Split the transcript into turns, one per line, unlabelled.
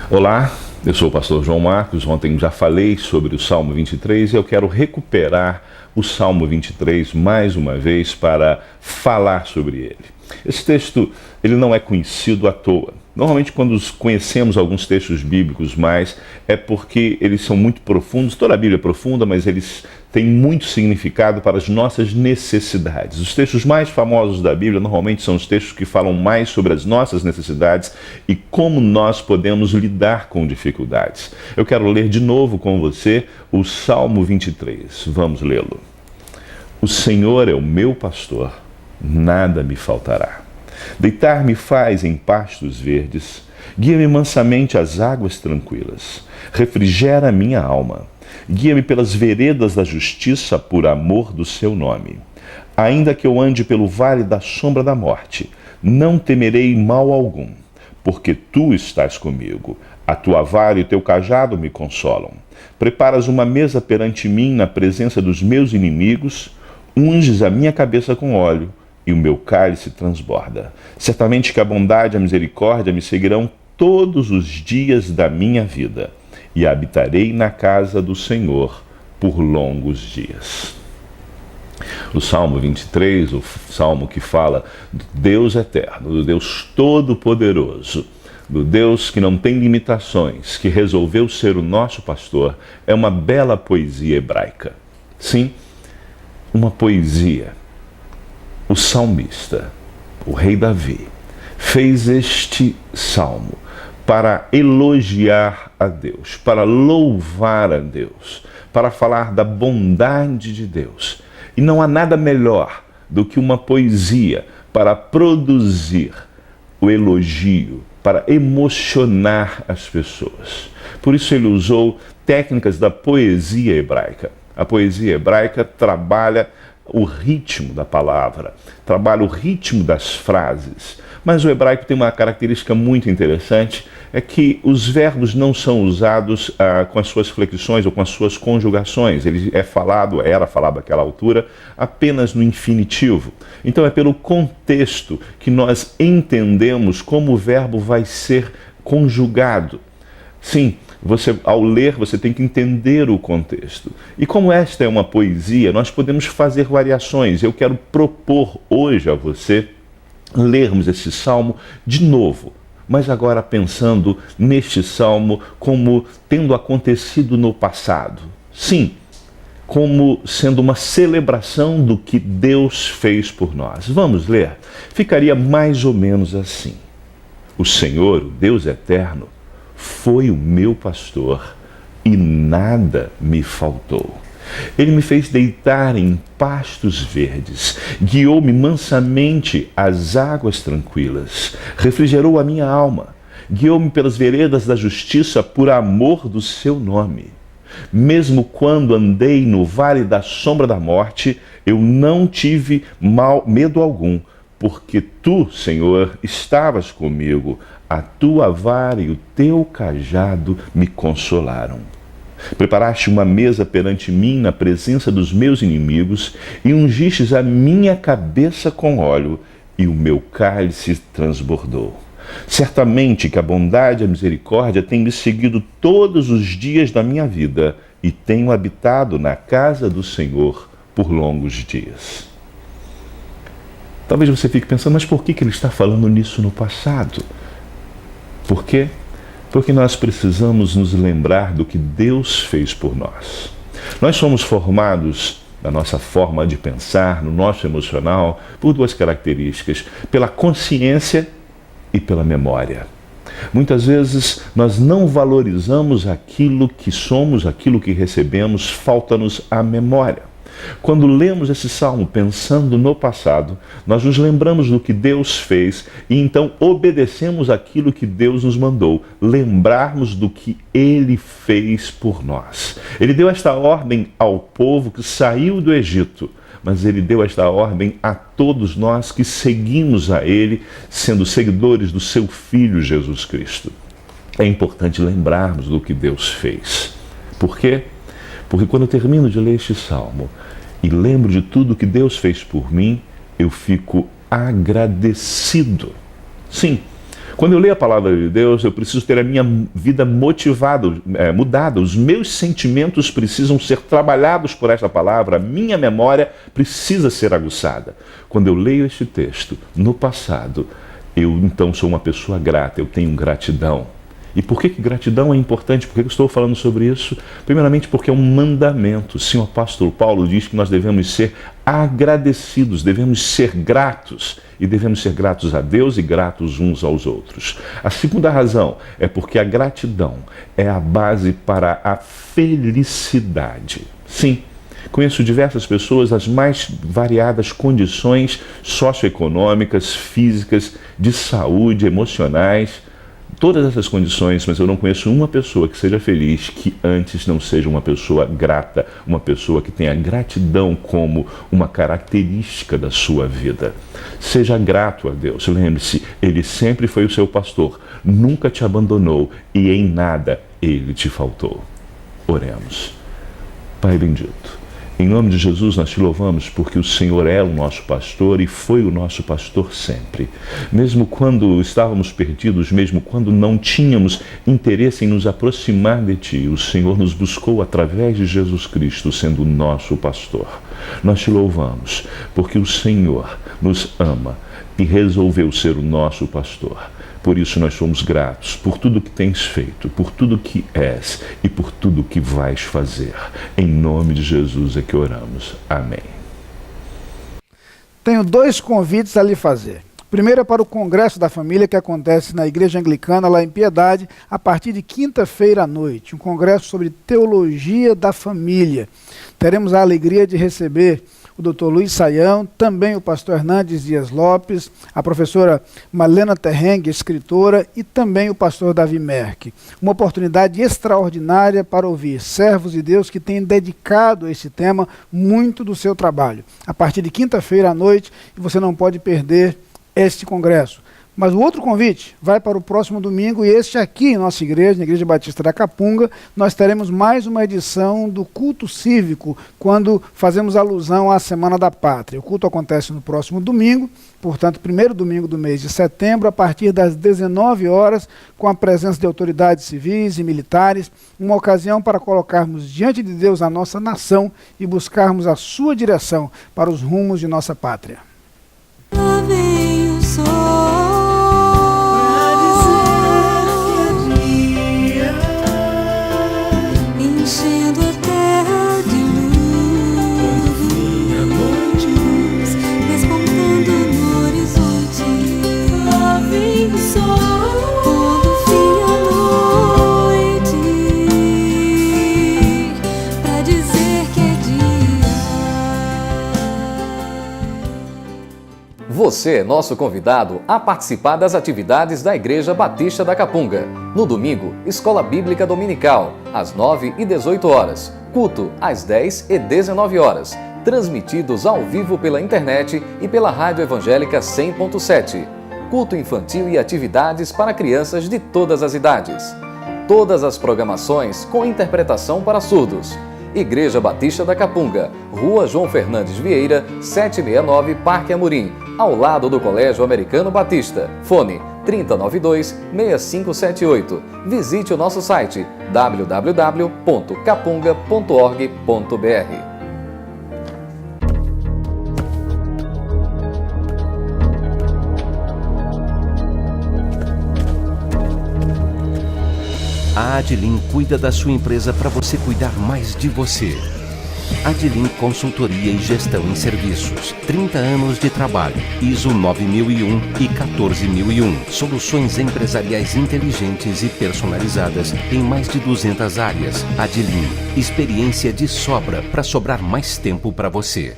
Olá, eu sou o pastor João Marcos. Ontem já falei sobre o Salmo 23 e eu quero recuperar o Salmo 23 mais uma vez para falar sobre ele. Esse texto ele não é conhecido à toa. Normalmente quando conhecemos alguns textos bíblicos mais é porque eles são muito profundos. Toda a Bíblia é profunda, mas eles têm muito significado para as nossas necessidades. Os textos mais famosos da Bíblia normalmente são os textos que falam mais sobre as nossas necessidades e como nós podemos lidar com dificuldades. Eu quero ler de novo com você o Salmo 23. Vamos lê-lo. O Senhor é o meu pastor, nada me faltará. Deitar-me faz em pastos verdes, guia-me mansamente às águas tranquilas, refrigera a minha alma, guia-me pelas veredas da justiça por amor do seu nome. Ainda que eu ande pelo vale da sombra da morte, não temerei mal algum, porque tu estás comigo, a tua vara e o teu cajado me consolam. Preparas uma mesa perante mim na presença dos meus inimigos, unges a minha cabeça com óleo, e o meu cálice transborda. Certamente que a bondade e a misericórdia me seguirão todos os dias da minha vida, e habitarei na casa do Senhor por longos dias. O Salmo 23, o salmo que fala do Deus eterno, do Deus todo-poderoso, do Deus que não tem limitações, que resolveu ser o nosso pastor, é uma bela poesia hebraica. Sim, uma poesia. O salmista, o rei Davi, fez este salmo para elogiar a Deus, para louvar a Deus, para falar da bondade de Deus. E não há nada melhor do que uma poesia para produzir o elogio, para emocionar as pessoas. Por isso ele usou técnicas da poesia hebraica. A poesia hebraica trabalha o ritmo da palavra, trabalha o ritmo das frases. Mas o hebraico tem uma característica muito interessante, é que os verbos não são usados com as suas flexões ou com as suas conjugações. Ele era falado àquela altura apenas no infinitivo. Então é pelo contexto que nós entendemos como o verbo vai ser conjugado. Sim, ao ler, você tem que entender o contexto. E como esta é uma poesia, nós podemos fazer variações. Eu quero propor hoje a você lermos esse salmo de novo, mas agora pensando neste salmo como tendo acontecido no passado. Sim, como sendo uma celebração do que Deus fez por nós. Vamos ler? Ficaria mais ou menos assim. O Senhor, o Deus eterno, foi o meu pastor e nada me faltou. Ele me fez deitar em pastos verdes, guiou-me mansamente às águas tranquilas, refrigerou a minha alma, guiou-me pelas veredas da justiça por amor do seu nome. Mesmo quando andei no vale da sombra da morte, eu não tive medo algum, porque tu, Senhor, estavas comigo, a tua vara e o teu cajado me consolaram. Preparaste uma mesa perante mim na presença dos meus inimigos e ungistes a minha cabeça com óleo e o meu cálice transbordou. Certamente que a bondade e a misericórdia têm me seguido todos os dias da minha vida e tenho habitado na casa do Senhor por longos dias. Talvez você fique pensando, mas por que ele está falando nisso no passado? Por quê? Porque nós precisamos nos lembrar do que Deus fez por nós. Nós somos formados, na nossa forma de pensar, no nosso emocional, por duas características, pela consciência e pela memória. Muitas vezes nós não valorizamos aquilo que somos, aquilo que recebemos, falta-nos a memória. Quando lemos esse salmo pensando no passado, nós nos lembramos do que Deus fez e então obedecemos aquilo que Deus nos mandou, lembrarmos do que Ele fez por nós. Ele deu esta ordem ao povo que saiu do Egito, mas Ele deu esta ordem a todos nós que seguimos a Ele, sendo seguidores do Seu Filho Jesus Cristo. É importante lembrarmos do que Deus fez. Por quê? Porque quando eu termino de ler este salmo e lembro de tudo que Deus fez por mim, eu fico agradecido. Sim, Quando eu leio a palavra de Deus, eu preciso ter a minha vida mudada. Os meus sentimentos precisam ser trabalhados por esta palavra. A minha memória precisa ser aguçada. Quando eu leio este texto, no passado, eu então sou uma pessoa grata, eu tenho gratidão. E por que gratidão é importante? Por que eu estou falando sobre isso? Primeiramente porque é um mandamento. Sim, o apóstolo Paulo diz que nós devemos ser agradecidos, devemos ser gratos. E devemos ser gratos a Deus e gratos uns aos outros. A segunda razão é porque a gratidão é a base para a felicidade. Sim, conheço diversas pessoas das mais variadas condições socioeconômicas, físicas, de saúde, emocionais, todas essas condições, mas eu não conheço uma pessoa que seja feliz que antes não seja uma pessoa grata, uma pessoa que tenha gratidão como uma característica da sua vida. Seja grato a Deus, lembre-se, Ele sempre foi o seu pastor, nunca te abandonou e em nada Ele te faltou. Oremos. Pai bendito, em nome de Jesus nós te louvamos porque o Senhor é o nosso pastor e foi o nosso pastor sempre. Mesmo quando estávamos perdidos, mesmo quando não tínhamos interesse em nos aproximar de Ti, o Senhor nos buscou através de Jesus Cristo, sendo o nosso pastor. Nós te louvamos porque o Senhor nos ama e resolveu ser o nosso pastor. Por isso nós somos gratos por tudo que tens feito, por tudo que és e por tudo que vais fazer. Em nome de Jesus é que oramos. Amém.
Tenho 2 convites a lhe fazer. O primeiro é para o Congresso da Família, que acontece na Igreja Anglicana, lá em Piedade, a partir de quinta-feira à noite. Um congresso sobre teologia da família. Teremos a alegria de receber o Dr. Luiz Saião, também o pastor Hernandes Dias Lopes, a professora Malena Terrengue, escritora, e também o pastor Davi Merck. Uma oportunidade extraordinária para ouvir servos de Deus que têm dedicado a esse tema muito do seu trabalho. A partir de quinta-feira à noite, e você não pode perder este congresso. Mas o outro convite vai para o próximo domingo, e este aqui em nossa igreja, na Igreja Batista da Capunga, nós teremos mais uma edição do culto cívico, quando fazemos alusão à Semana da Pátria. O culto acontece no próximo domingo, portanto, primeiro domingo do mês de setembro, a partir das 19 horas, com a presença de autoridades civis e militares, uma ocasião para colocarmos diante de Deus a nossa nação e buscarmos a sua direção para os rumos de nossa pátria.
Lá vem o sol. Enchendo a terra de luz, despontando no horizonte. Lá vem o sol, pondo fim à noite, pra dizer que é dia.
Você é nosso convidado a participar das atividades da Igreja Batista da Capunga. No domingo, Escola Bíblica Dominical, às 9 e 18 horas. Culto, às 10 e 19 horas. Transmitidos ao vivo pela internet e pela Rádio Evangélica 100.7. Culto infantil e atividades para crianças de todas as idades. Todas as programações com interpretação para surdos. Igreja Batista da Capunga, Rua João Fernandes Vieira, 769, Parque Amorim, ao lado do Colégio Americano Batista. Fone 3092-6578. Visite o nosso site www.capunga.org.br.
A Adlin cuida da sua empresa para você cuidar mais de você. Adlin Consultoria e Gestão em Serviços. 30 anos de trabalho. ISO 9001 e 14001. Soluções empresariais inteligentes e personalizadas em mais de 200 áreas. Adlin. Experiência de sobra para sobrar mais tempo para você.